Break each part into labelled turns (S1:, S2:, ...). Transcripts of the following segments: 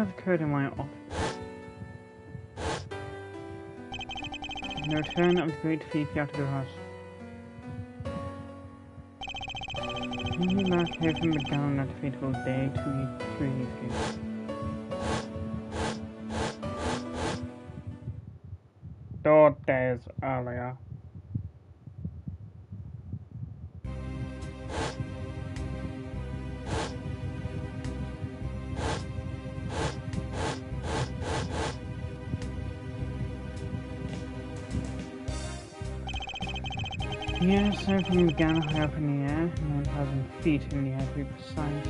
S1: has occurred in my office. The return of the great Fifi out of the house. He back here from the down that fateful day 2 years ago. Days earlier. Yes, everything began high up in the air, 9,000 feet in the air to be precise.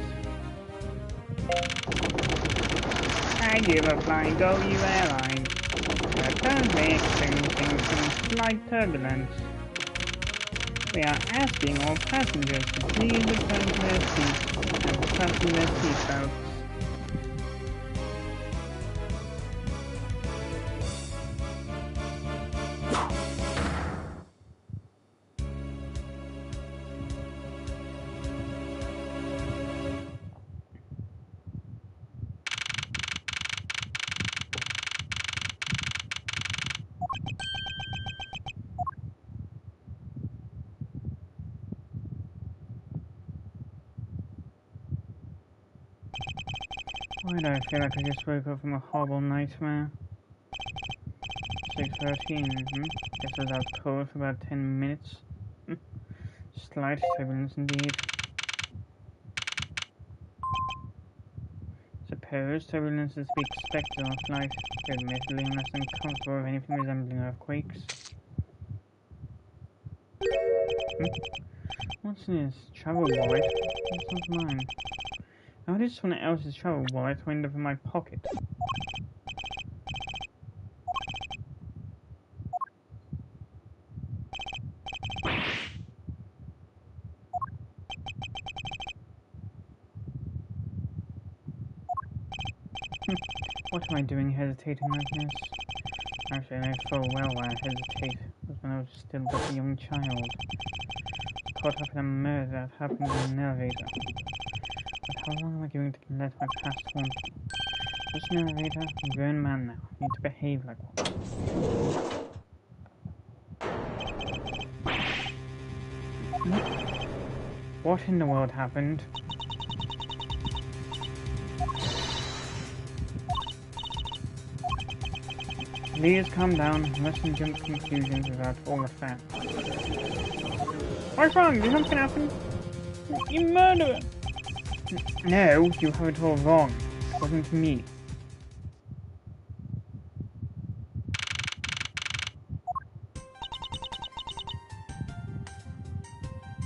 S1: I give a flying go, you airline. We're currently experiencing some slight turbulence. We are asking all passengers to please return to their seats and fasten their seatbelts. Why do I feel like I just woke up from a horrible nightmare? 6:13, Guess I was out cold for about 10 minutes. Slight turbulence indeed. Suppose turbulence is to be expected on a flight, admittedly unless uncomfortable with anything resembling earthquakes. What's this? Travel wallet? That's not mine. How did someone else's travel wallet wind up in my pocket? What am I doing hesitating like this? Actually, I know full well why I hesitate. It was when I was still but a young child. Caught up in a murder that happened in an elevator. But how long am I going to let my past haunt me? Just an elevator, I'm a grown man now. I need to behave like one. What in the world happened? Please calm down, mustn't jump to conclusions without all the facts. What's wrong? Did something happen? You murderer! No, you have it all wrong. It wasn't me.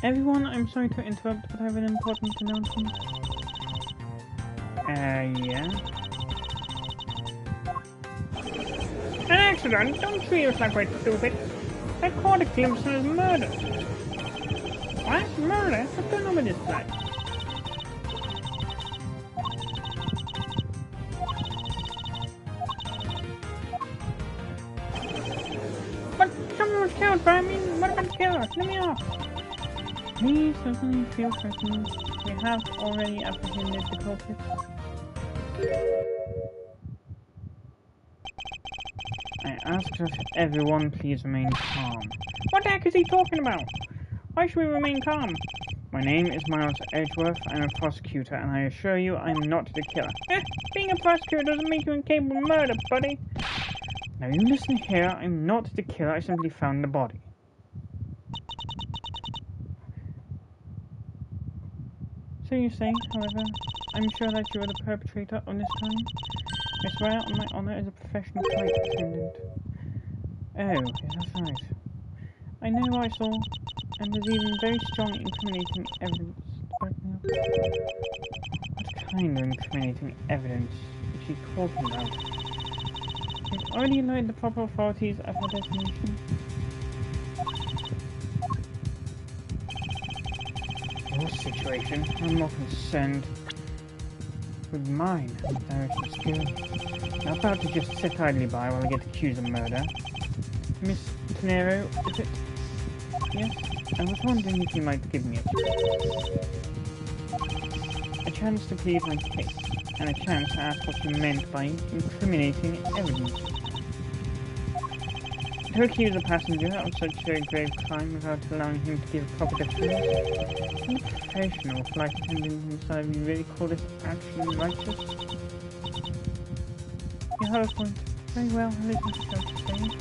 S1: Everyone, I'm sorry to interrupt, but I have an important announcement. Yeah? An accident? Don't treat us like we're stupid. I caught a glimpse of his murder. What? Murder? What's going on with this flight? But someone was killed, but I mean, what about the killer? Let me off. Please certainly feel certain we have already apprehended the culprit. I ask that everyone please remain calm. What the heck is he talking about? Why should we remain calm? My name is Miles Edgeworth. I'm a prosecutor, and I assure you I'm not the killer. Being a prosecutor doesn't make you incapable of murder, buddy. Now you listen here. I'm not the killer. I simply found the body. So you say, however, I'm sure that you are the perpetrator of this crime? I swear on my honor as a professional flight attendant. Oh, yes, that's right. I know what I saw, and there's even very strong incriminating evidence to back me up. What kind of incriminating evidence is she talking about? We've already alerted the proper authorities of her destination. Your situation, I'm more concerned with mine and direction skill. Not about to just sit idly by while I get accused of murder. Miss Tenero, is it? Yes? I was wondering if you might give me a chance to plead my case. and a chance to ask what you meant by incriminating evidence. To accuse a passenger of such a grave crime without allowing him to give proper defense? As a professional flight attendant inside, you really call this action righteous? You have a point. Very well, I'll listen to what you say.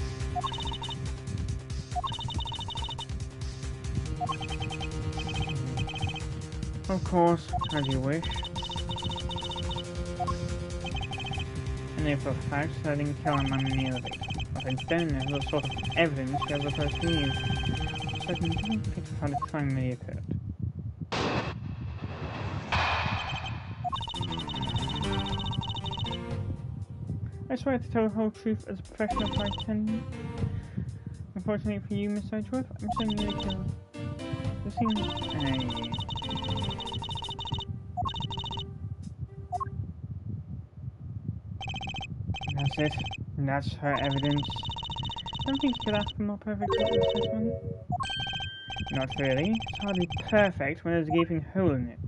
S1: Of course, as you wish. I know for a fact that I didn't kill him merely. But I don't know what sort of evidence you have opposed to you. So I can think of how the crime really occurred. I swear to tell the whole truth as a professional flight attendant. Unfortunately for you, Miss Edgeworth, I'm sending you a killer. You seem... That's it. That's her evidence. I don't think you could ask for more perfect witness testimony. Not really. It's hardly perfect when there's a gaping hole in it.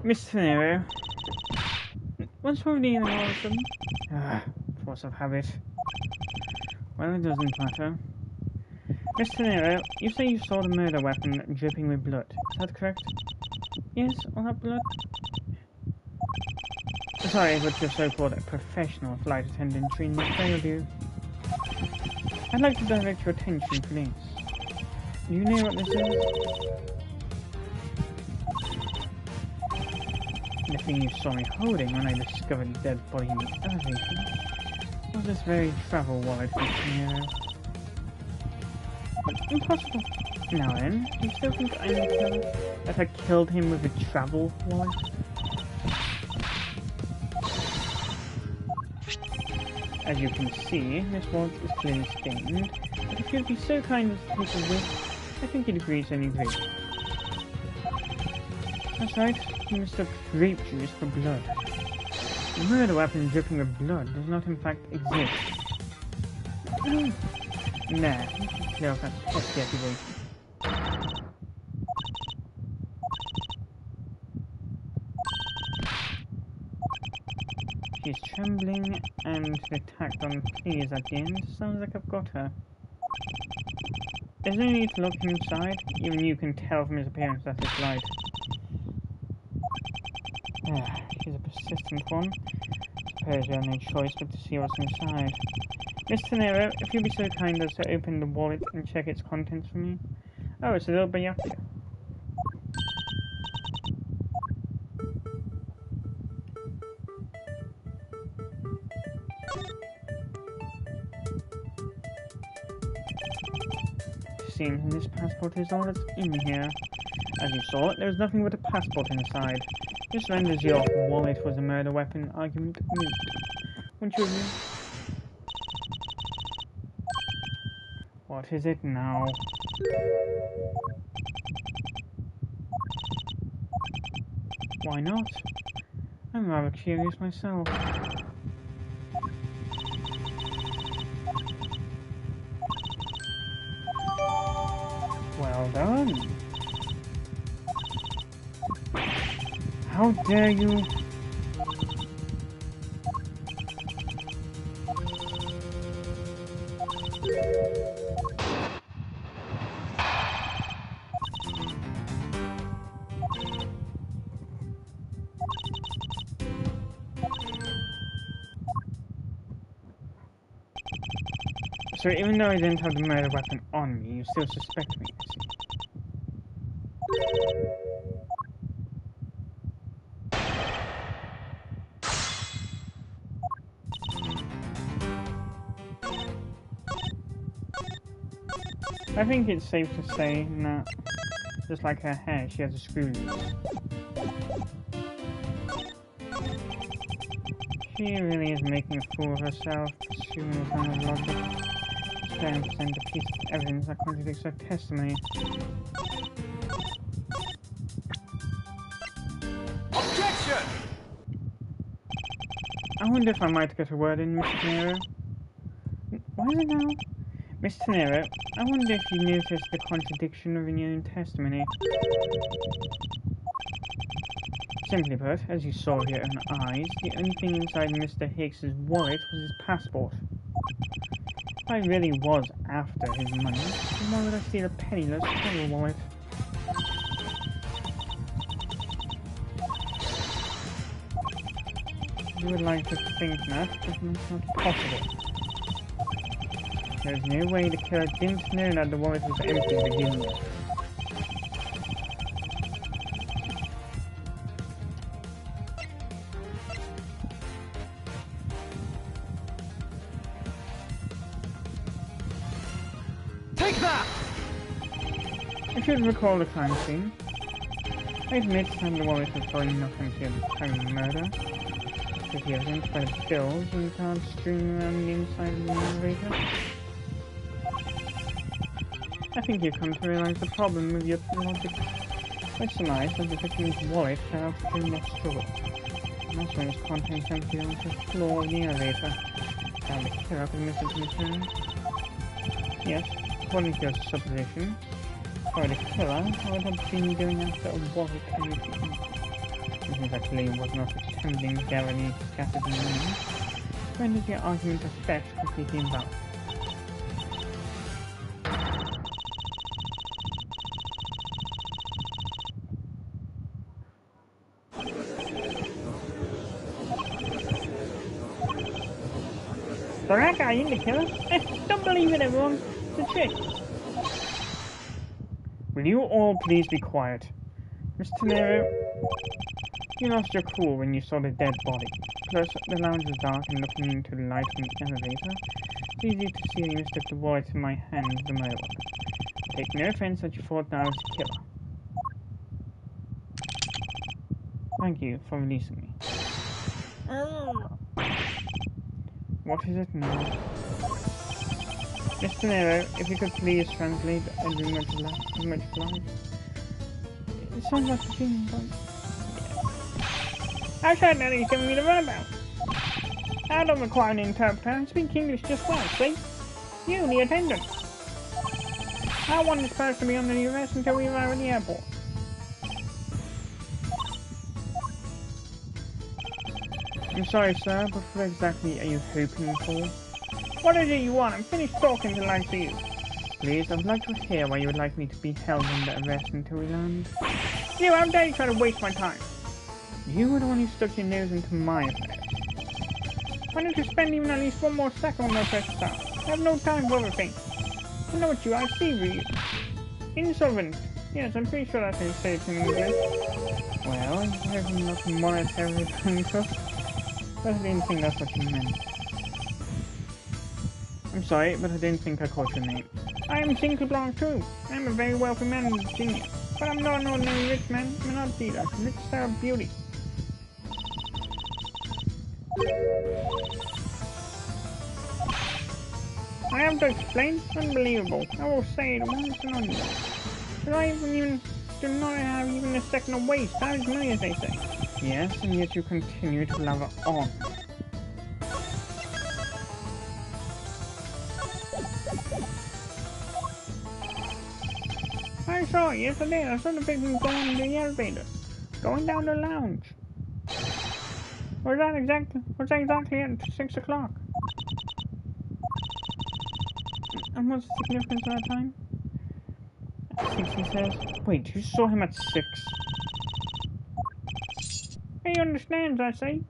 S1: Mr. Nero, what's wrong with the animal all of a sudden? Force of habit. Well, it doesn't matter. Mr. Nero, you say you saw the murder weapon dripping with blood. Is that correct? Yes, all that blood? Sorry, but your so-called professional flight attendant training failed you. I'd like to direct your attention to this. Do you know what this is? The thing you saw me holding when I discovered the dead body in the elevator was this very travel wallet from Nero. Impossible. Now then, do you still think I'm the killer? That I killed him with a travel wallet? As you can see, this wallet is clearly stained, but if you'd be so kind as to take a whiff, I think you'd agree to any agree. That's right, you mistook grape juice for blood. The murder weapon dripping with blood does not in fact exist. Nah, clear off that pesky accusation. She's trembling and the tacked on please at the end. Sounds like I've got her. There's no need to look inside, even you can tell from his appearance that it's light. She's a persistent one. Suppose you have no choice but to see what's inside. Mr. Nero, if you'd be so kind as to open the wallet and check its contents for me. Oh, it's a little Byakuya. Seems this passport is all that's in here. As you saw, there was nothing but a passport inside. This renders your wallet was a murder weapon argument moot. Wouldn't you agree? What is it now? Why not? I'm rather curious myself. Well done. How dare you? So even though I didn't have the murder weapon on me, you still suspect me, I see. I think it's safe to say that, just like her hair, she has a screw loose. She really is making a fool of herself, assuming there's none of logic. She's trying to present a piece of evidence that contradicts her testimony.
S2: Objection!
S1: I wonder if I might get a word in, Mr. Tenero. Why is it now? Miss Tenero, I wonder if you noticed the contradiction of your own testimony. Simply put, as you saw with your own eyes, the only thing inside Mr. Higgs's wallet was his passport. If I really was after his money, then why would I steal a penniless travel wallet? You would like to think that, but that's not possible. There is no way the killer didn't know that the wallet was empty to begin with.
S2: Take that!
S1: I should recall the crime scene. I admit that the wallet was probably not empty at the time of the murder. With the evidence by the bills and the cards strewn around the inside of the elevator. I think you've come to realize the problem with your logic. I surmise that the victim's wallet fell out during their struggle. And that's when its contents emptied onto the floor of the elevator. Found the killer could miss its return. Yes, according to your supposition, for the killer would have been going after a wallet carried with him. Since actually was not attempting to gather any scattered money, renders your argument of theft completely invalid. So that guy in the killer? Don't believe it, everyone. It's a trick. Will you all please be quiet? Mr. Tenero, you lost your cool when you saw the dead body. Plus, the lounge was dark and looking into the light from the elevator, it's easy to see you mistook the wallet in my hand for my weapon. Take no offense that you thought that I was a killer. Thank you for releasing me. What is it now? Mr. Nero, if you could please translate, I'd be much obliged. It sounds like a dream, but... I said that he's giving me the runabout. I don't require an interpreter. I speak English just well, see? You, the attendant. I want this person to be under the arrest until we arrive at the airport. I'm sorry, sir, but what exactly are you hoping for? What is it you want? I'm finished talking till I see you. Please, I would like to hear why you would like me to be held under arrest until we land. You, how dare you try to waste my time? You were the one who stuck your nose into my affairs. Why don't you spend even at least one more second on my precious time? I have no time for everything. I know what you are, I see you. Insolvent. Yes, I'm pretty sure that's how you say it in English. Well, I have not monetarily bankrupt. But I didn't think that's what you meant. I'm sorry, but I didn't think I caught your name. I am Cinco Blanc too. I'm a very wealthy man in Virginia. But I'm not an ordinary rich man. I'm not either. I'm rich star of beauty. I have to explain. Unbelievable. I will say it once and on you. But I do not have even a second of waste. Time is money, as they say. Yes, and yet you continue to love her on. I saw it, yes I did. I saw the victim going into the elevator. Going down the lounge. Was that exactly at 6 o'clock? And what's the significance of that time? At 6, he says. Wait, you saw him at 6? He understands, I say.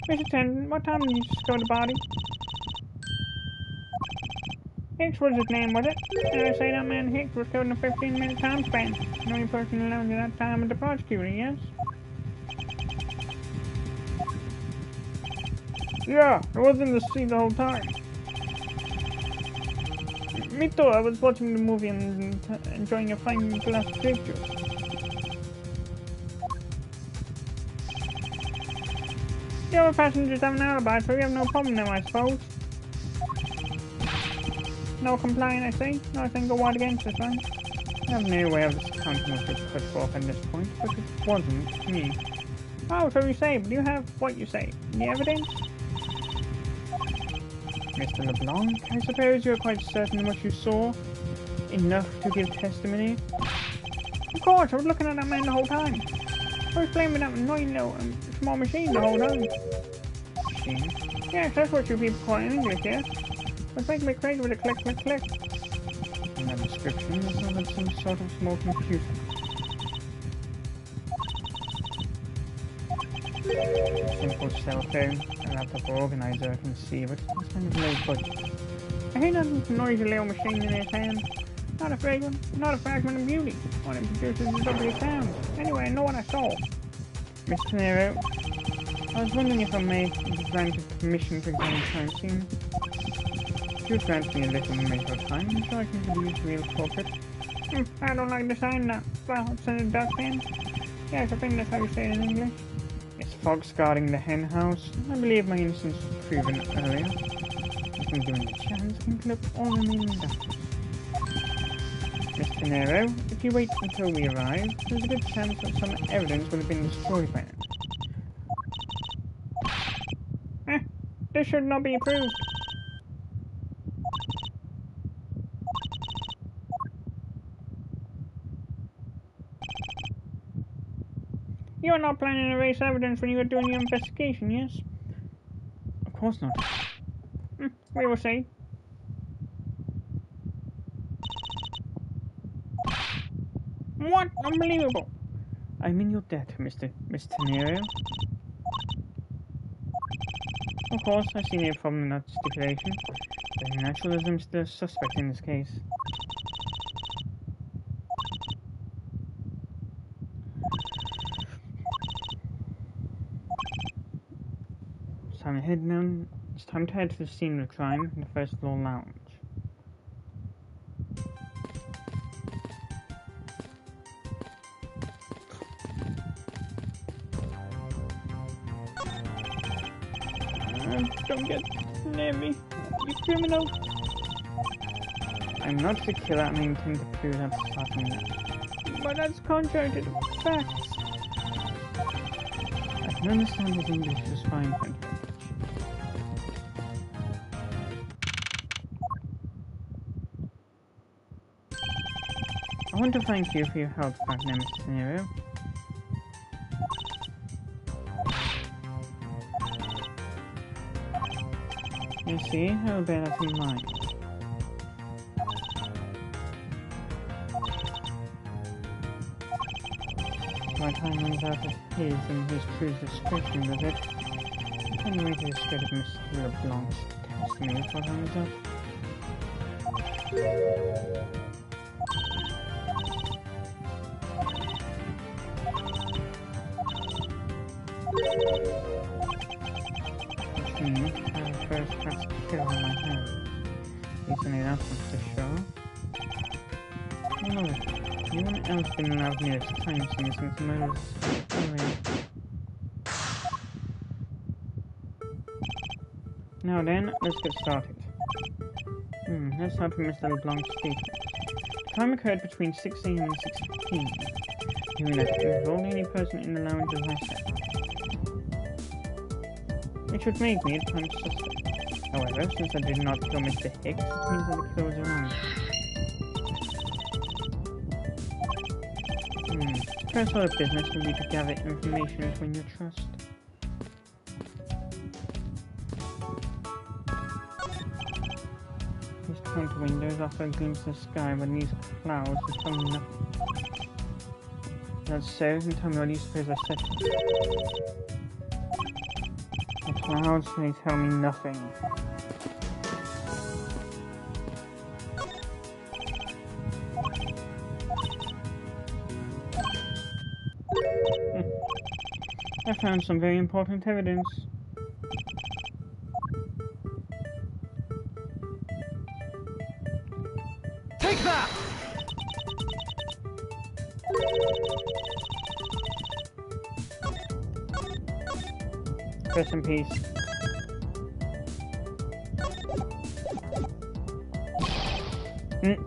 S1: Mr. Attendant, what time did you discover the body? Hicks was his name, was it? And I say that man Hicks was killed in a 15-minute time span. The only person alone at that time was the prosecutor, yes? Yeah, I was in the street the whole time. Me too, I was watching the movie and enjoying a fine glass of grape juice. The other passengers have an alibi, so we have no problem now, I suppose. No complying, I say. No single word against us, right? I have no way of discounting what you put forth at this point, but it wasn't me. Oh, so you say, but you have what you say. The evidence? Mr. LeBlanc, I suppose you're quite certain what you saw? Enough to give testimony? Of course, I was looking at that man the whole time. I was playing with that annoying little small machine the whole time. Machine? Yes, that's what you people call it in English, yes? But making me crazy with a click, click, click. In that description, it sounds like some sort of small computer. A simple cell phone, a laptop organizer, I can see, but it's kind of low budget. I hear that noisy little machine in his hand. Not a fragment of beauty. What it produces is ugly sound. Anyway, I know what I saw. Mr. Nero, I was wondering if I may be granted permission to examine the crime scene. If you grant me a little matter of time, so I can produce the real culprit. I don't like the sign that. Well, it's in a duck pen. Yes, I think that's how you say it in English. It's fox guarding the hen house. I believe my innocence was proven earlier. If I'm given the chance, I can clip all the remaining ducks. Mr. Nero, if you wait until we arrive, there's a good chance that some evidence will have been destroyed by now. This should not be proved. You are not planning to erase evidence when you are doing your investigation, yes? Of course not. We will see. What? Unbelievable! I'm in your debt, Mr. Nero. Of course, I see no problem in that stipulation. Very natural as I'm the suspect in this case. It's time to head to the scene of the crime in the first floor lounge. Don't get near me, you criminal. I'm not the killer, I intend to prove that starting now. But that's contrary to the facts. I can understand his English is fine, thank you. I want to thank you for your help back now, Mr. Nero. You see, I'll bear that in mind. My time runs out of his and his crew's discretion with it. Anyway, to escape Mr. LeBlanc's testimony for time is up. First has to kill on my hand. Isn't enough for sure? No, anyone else been allowed near this time since the murder was earlier. Now then, let's get started. Let's start with Mr. LeBlanc's statement. The crime occurred between 6 AM and 6:15. Doing that involved any person in the lounge as I said. It should make me a prime suspect. However, since I did not kill Mr. Hicks, it means that the killer was around. First order of business would be to gather information between your trust. These 20 windows offer a glimpse of the sky, but these clouds are from nothing. That's so, and tell me what you suppose I said. The clouds, they tell me nothing. I found some very important evidence.
S2: Take that!
S1: Rest in peace.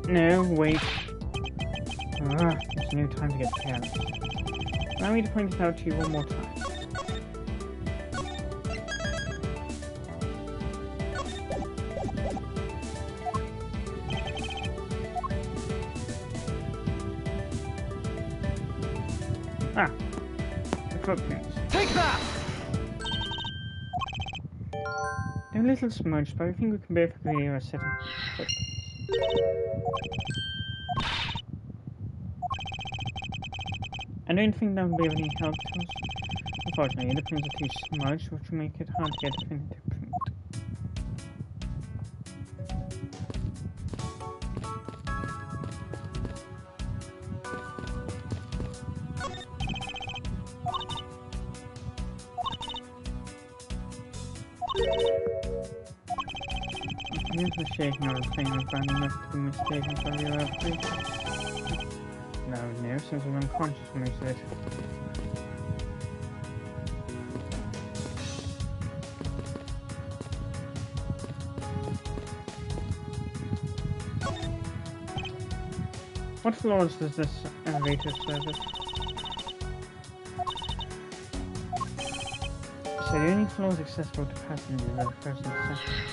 S1: No, wait. There's no time to get careless. Allow me to point this out to you one more time. Ah, the footprints.
S2: Take that!
S1: They're a little smudged, but I think we can both agree on a set of footprints. I don't think that will be of any help to us. Unfortunately, the prints are too smudged, which will make it hard to get a definitive print. Here's the shaking of the thing I've found enough to be mistaken for real earthquake. No, since I'm unconscious for most of it. What floors does this elevator service? So the only floors accessible to passengers are the first and second.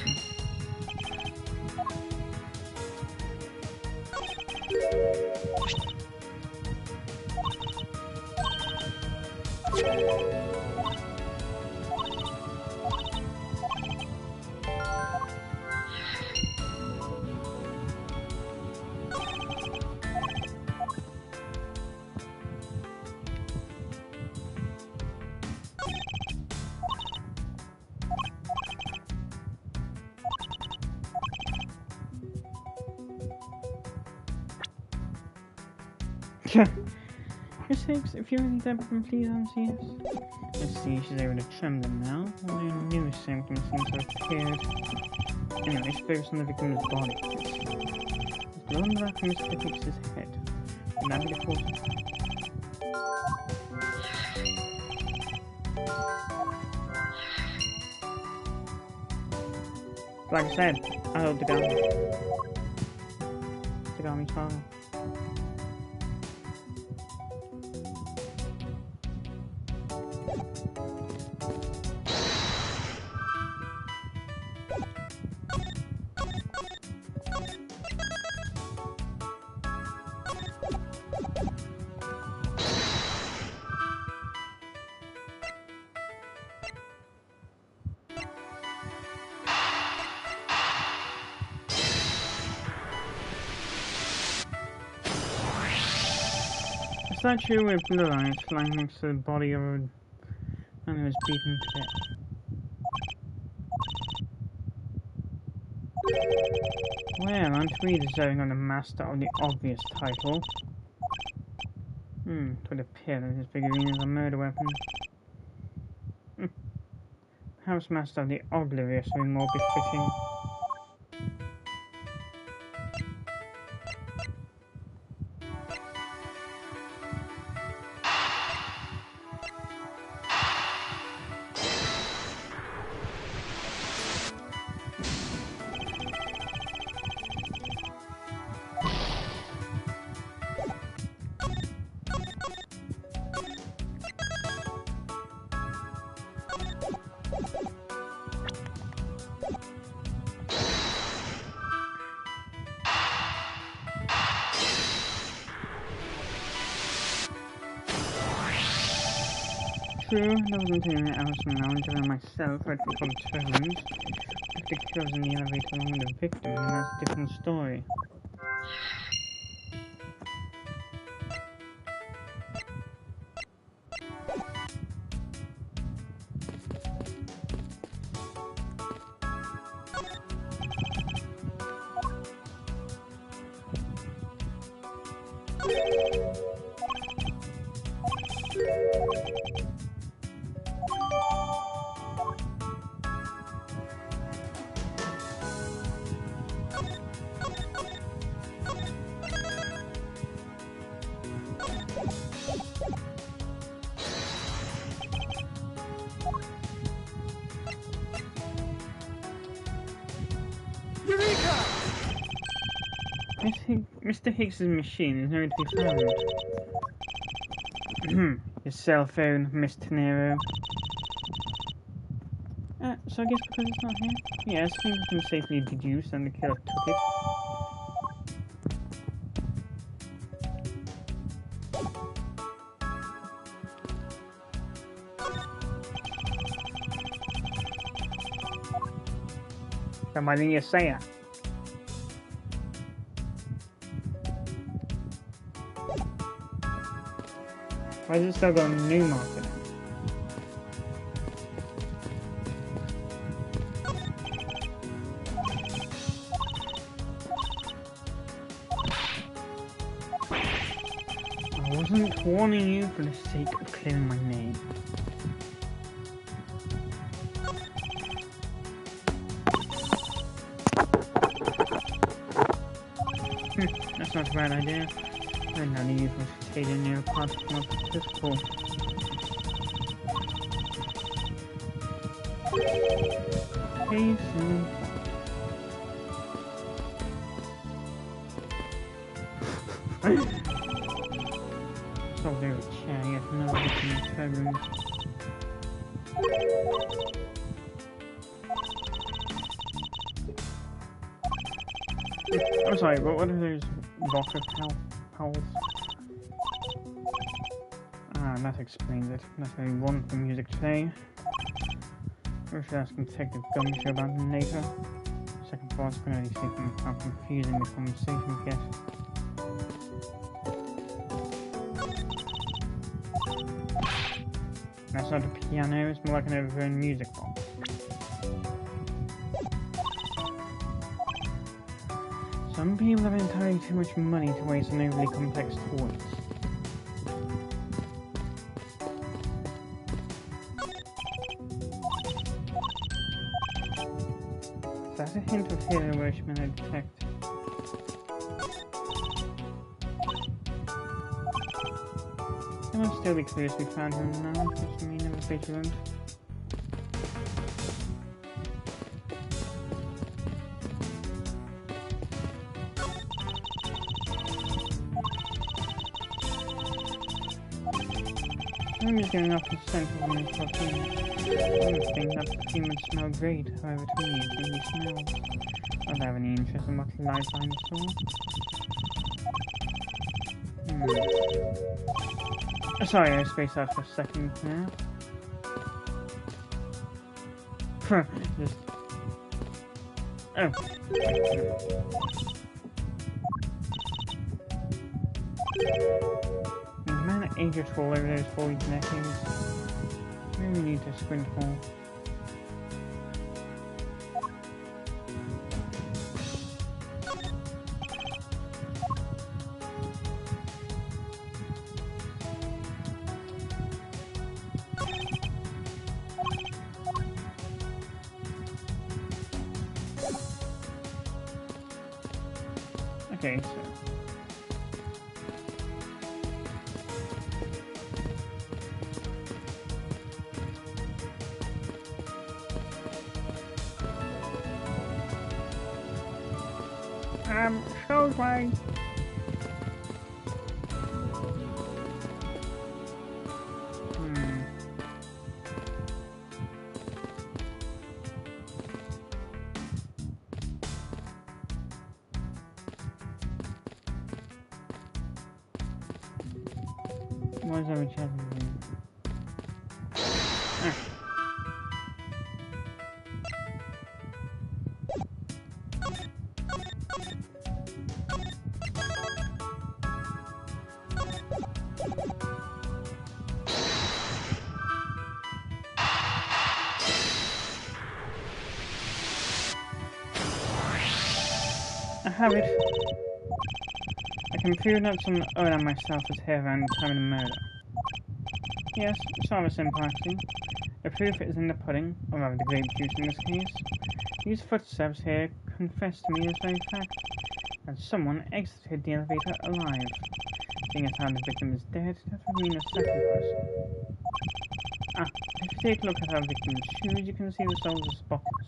S1: For sakes, if you're really that, please unsee us. Let's see, she's able to trim them now. All the new symptoms seem to have appeared. Anyway, let's focus on the victim's body. There's blood on the back from Mr. Hicks' head. Would that be the cause? Like I said, I hope Tagami's father. A statue with blue eyes lying next to the body of a man who was beaten to death. Well, aren't we deserving of the master of the obvious title? It would appear that his figurine is a murder weapon. Perhaps master of the oblivious would be more befitting. True, there wasn't anyone else around than myself I'd become determined. If the kills in the elevator along with the victim, then that's a different story.
S2: Eureka!
S1: Mr. Hicks's machine is nowhere to be found. Your cell phone, Mr. Nero. So I guess because it's not here? Yes, I think we can safely deduce and the killer took it. Somebody you say it. Why is it still got a new market? I wasn't warning you for the sake of clearing my name. That's not a bad idea. And none of you was staying near apart from this pool. Hey, soon. So very chair, yet no different bedrooms. I'm sorry, but what are those vodka pals? That explains it. That's only one for music today. We should ask Detective Gumshoe about them later. Second thoughts, I'm going to see how confusing the conversation gets. That's not a piano, it's more like an overgrown music box. Some people have entirely too much money to waste on overly complex toys. That's a hint of hero worship I detect. There must still be clues we found him now, which may never vigilant. I'm just getting off the scent of the perfume. I would think that perfume would smell great, however to me it only smells. I don't have any interest in what lies behind the store. Sorry, I spaced out for a second now. Just... Oh. The man at age of 12 over those 40 decades. Maybe we need to squint more. Okay, so... so right. Why is every chat moving? I have it. I can prove that someone other than myself was here around the time of the murder. Yes, it's rather simple actually. The proof is in the pudding, or rather the grape juice in this case. These footsteps here confess to me this very fact, that someone exited the elevator alive. Seeing as how the victim is dead, that would mean a second person. If you take a look at our victim's shoes, you can see the soles are spotless.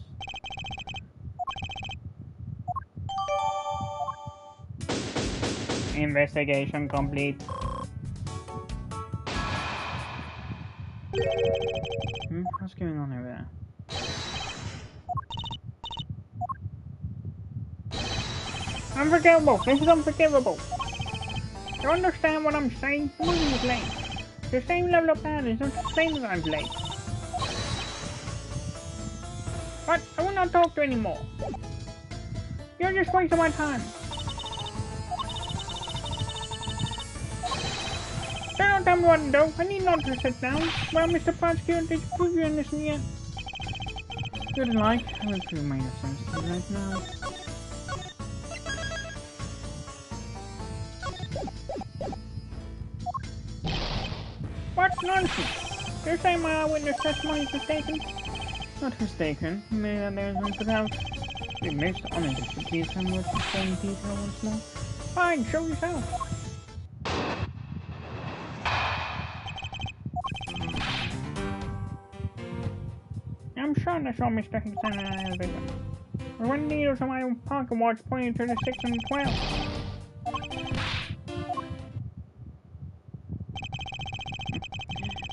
S1: Investigation complete. What's going on over there? Unforgivable! This is unforgivable! You understand what I'm saying? The movie is late. The same level of bad is not the same as I'm late. But I will not talk to you anymore. You're just wasting my time. Don't tell me what to do. I need not to sit down. Well, Mr. Prosecutor, did you prove you're innocent yet? Good like. I will prove my innocence right now. What nonsense! You're saying my eyewitness testimony is mistaken? Not mistaken. You may that there has been put out. It makes the honor to please tell me what you say in detail once more. Fine, show yourself. I'm sure I saw Mr. Hicks in an elevator. Or when the needles on my pocket watch pointed to the 6 and 12.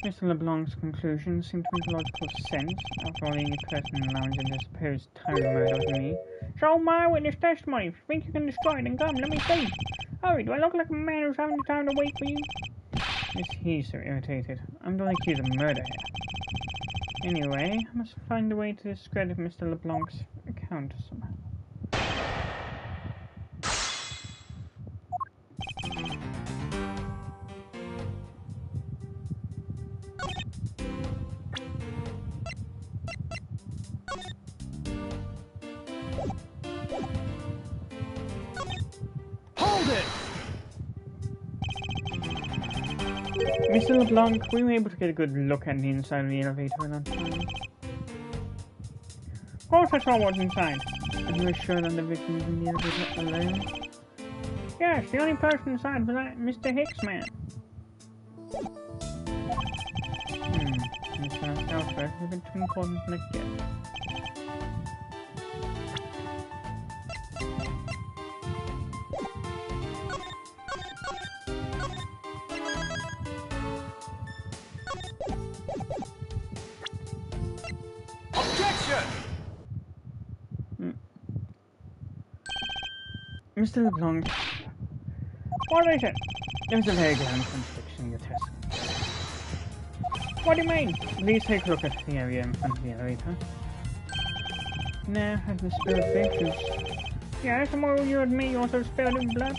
S1: Mr. LeBlanc's conclusions seem to make logical sense. After all, the only person in the lounge in this supposed time murder was me. Show my witness testimony. If you think you can destroy it, then come, let me see. Hurry, do I look like a man who's having the time to wait for you? Yes, he's so irritated. I'm the accused of murder here. Anyway, I must find a way to discredit Mr. LeBlanc's account somehow. Mr. LeBlanc, were you able to get a good look at the inside of the elevator at that time? Of course I saw what's inside. And you were sure that the victim was in the elevator alone? Yes, the only person inside was that Mr. Hicks man. Mr. Alfred was a bit too important to get. Mr. LeBlanc, what is it? There's a very grand contradiction in your testimony. What do you mean? Please take a look at the area in front of the elevator. Now, has the spilled victims? Yes, and what will you admit you also spilled in blood?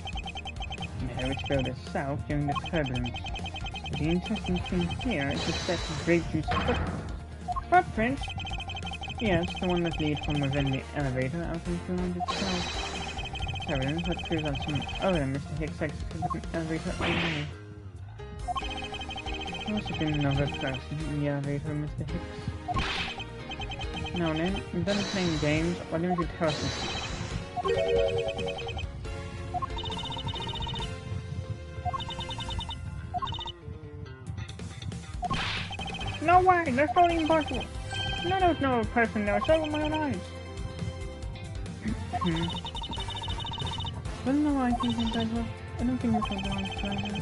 S1: No, it spilled itself during the turbulence. But the interesting thing here is the set of grape juice footprints. Yes, the one that leads from within the elevator out into itself. Evidence that proves that some other Mr. Hicks exited the elevator only. There must have been another person in the elevator with Mr. Hicks. Now then, I'm done playing games. Why don't you tell us? No way! That's totally impossible! No, there was no person there. I saw it with my own eyes. I don't know why I think he's like, well, I don't think it's a wrong driver.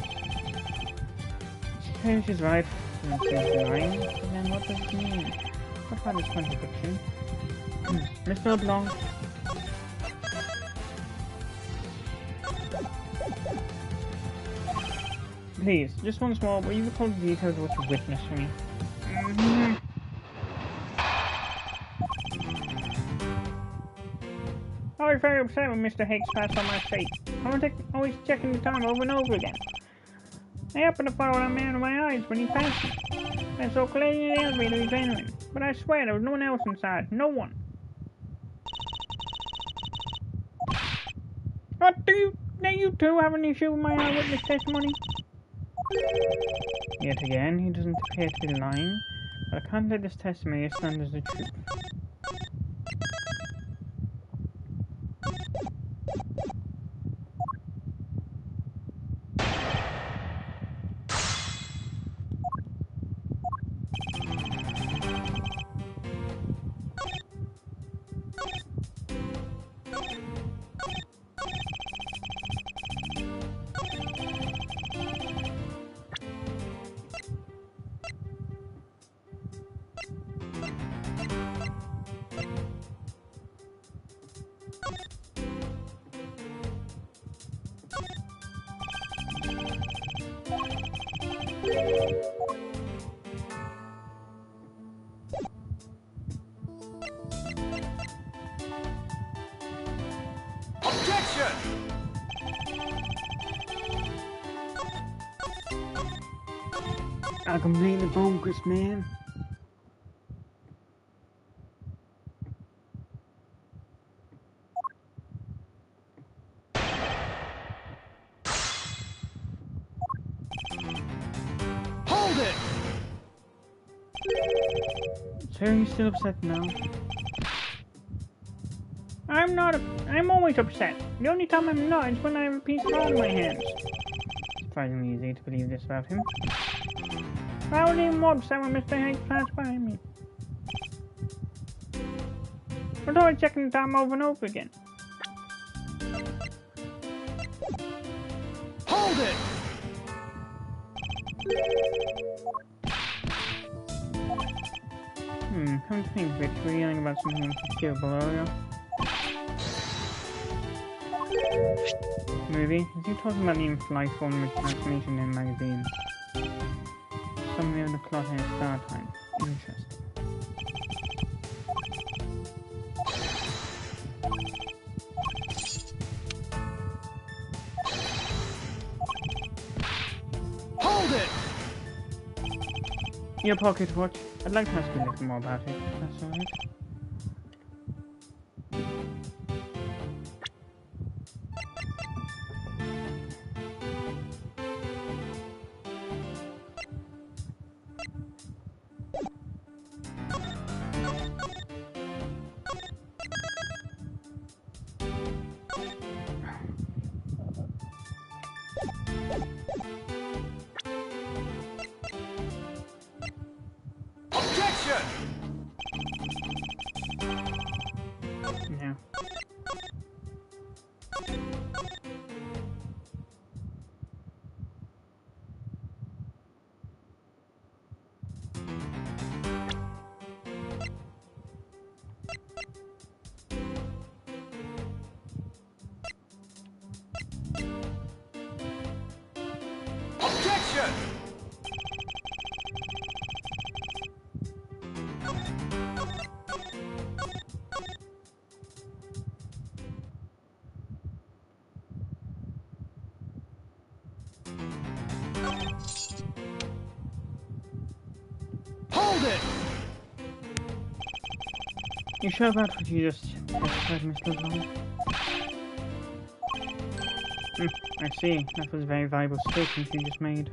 S1: Suppose she's right, and she's lying, but then what does it mean? What about this contradiction? Mr. LeBlanc. Please, just once more, will you recall the details of what you witnessed for me? I was very upset when Mr. Hicks passed on my seat. I was always checking the time over and over again. I happened to follow that man with my eyes when he passed me. I saw clearly the elevator he was entering, but I swear there was no one else inside. No one. What do you two have an issue with my eyewitness testimony? Yet again, he doesn't appear to be lying, but I can't let this testimony stand as the truth.
S2: Objection!
S1: I complain the bogus man.
S2: Hold it!
S1: So you're still upset now? I'm not. I'm always upset. The only time I'm not is when I have a piece of art in my hands. Surprisingly easy to believe this about him. I was even more upset when Mr. Hanks passed by me. I'm always checking the time over and over again.
S2: Hold it!
S1: Come to think of it, we're yelling about something unforgivable earlier. Movie? Is he talking about the in-flight form of transformation in magazine? Summary of the plot in Star Time. Interesting.
S2: Hold it!
S1: Your pocket watch. I'd like to ask you a little more about it, if that's alright.
S2: Objection!
S1: Yeah.
S2: Objection! Hold it!
S1: You sure about what you just said, Mr. LeBlanc? I see. That was a very valuable statement you just made.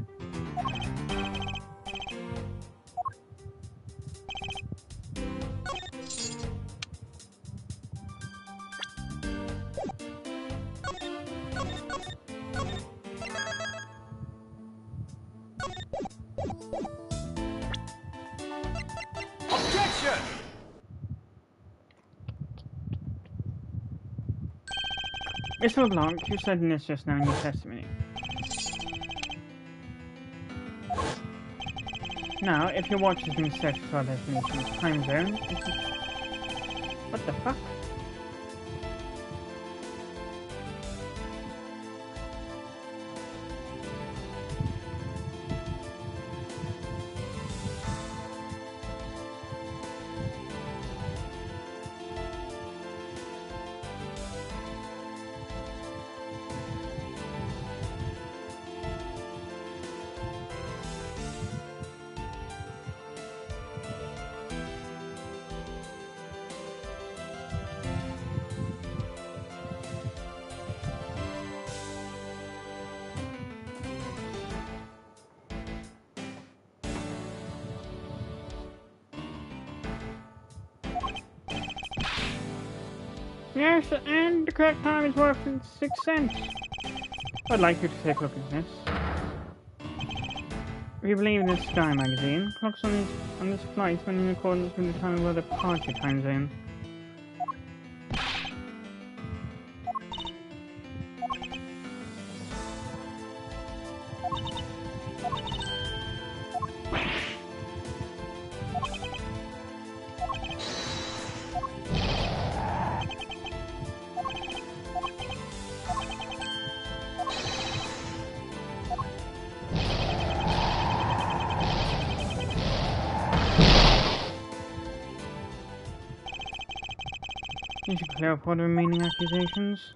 S2: Objection!
S1: Mr. LeBlanc, you said this just now in your testimony. Now, if your watch has been set to our destination's time zone, what the fuck? Yes, and the correct time is worth 6 cents. I'd like you to take a look at this. If you believe this Sky magazine, clocks on this flight went in accordance with the time of our departure time zone. You should clear up all the remaining accusations.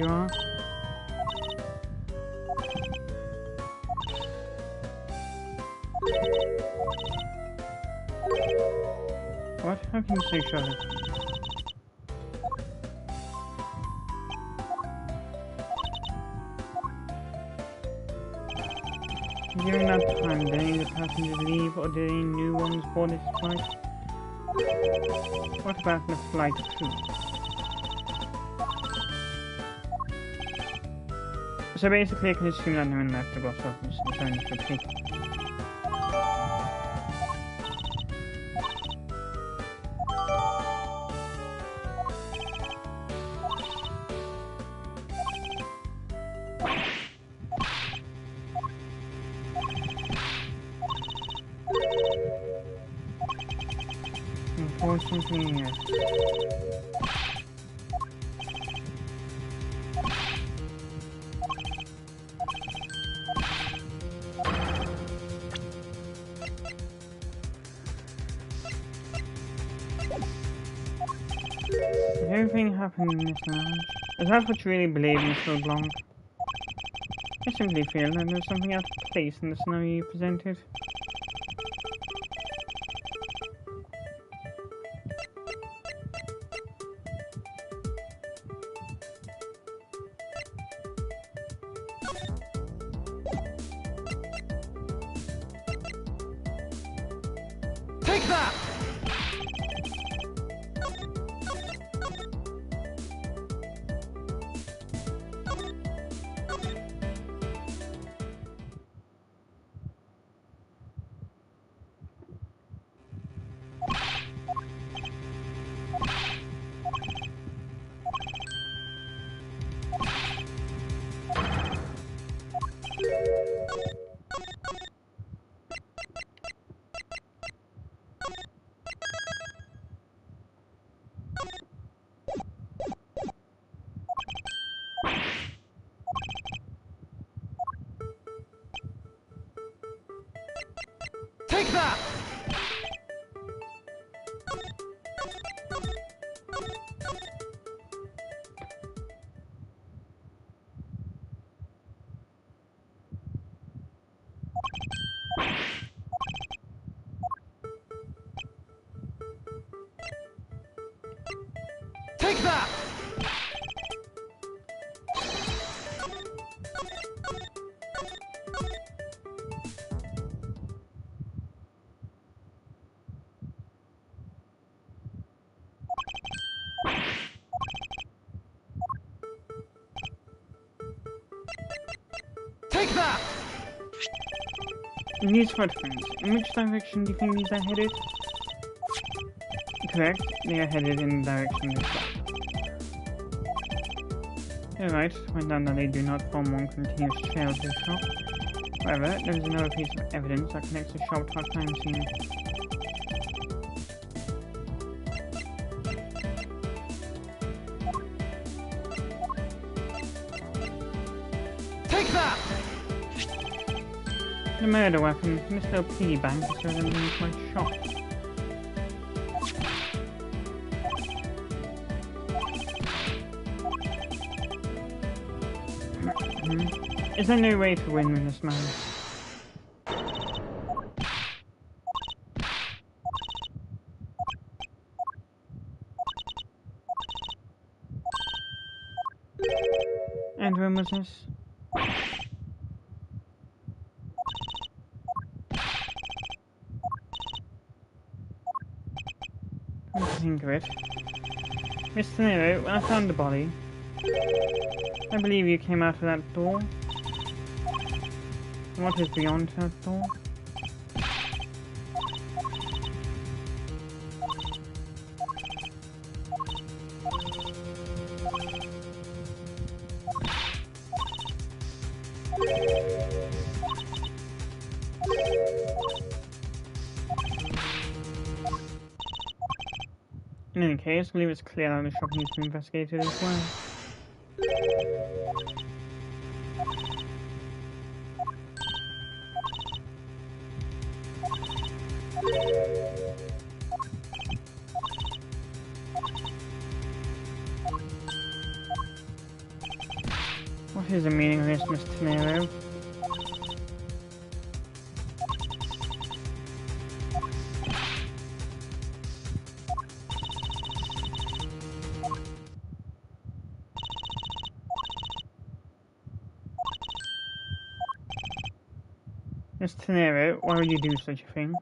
S1: you are. What? How can you say Charlotte? During that time, did any of the passengers leave or did any new ones board this flight? What about the flight crew? So basically I can assume that no one left the box office, it's only for people. Unfortunately, yes. Did everything happen in this lounge? Is that what you really believe, Mr. LeBlanc? I simply feel that there's something out of place in the scenario you presented.
S2: Take that! Take that! Take that! Take that!
S1: In these photographs, in which direction do you think these are headed? Correct, they are headed in the direction they stopped. You're right, went down that they do not form one continuous trail to the shop. However, there is another piece of evidence that connects the shop to our crime scene.
S2: Take that!
S1: The murder weapon, Mr. P. Bank, is still underneath my shop. Is there no way to win with this man? And when was this? Come to think of it. Mr. Nero, when I found the body, I believe you came out of that door. What is beyond that door? In any case, I believe it's clear that the shop needs to be investigated as well. is the meaning of this, Mr. Tenero? Mr. Tenero, why would you do such a thing?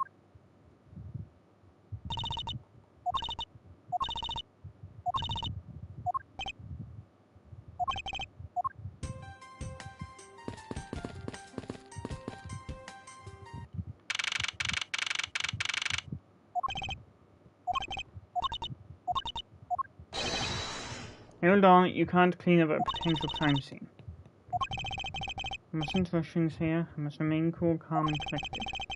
S1: Hold on, you can't clean up a potential crime scene. I mustn't rush things here. I must remain cool, calm, and collected.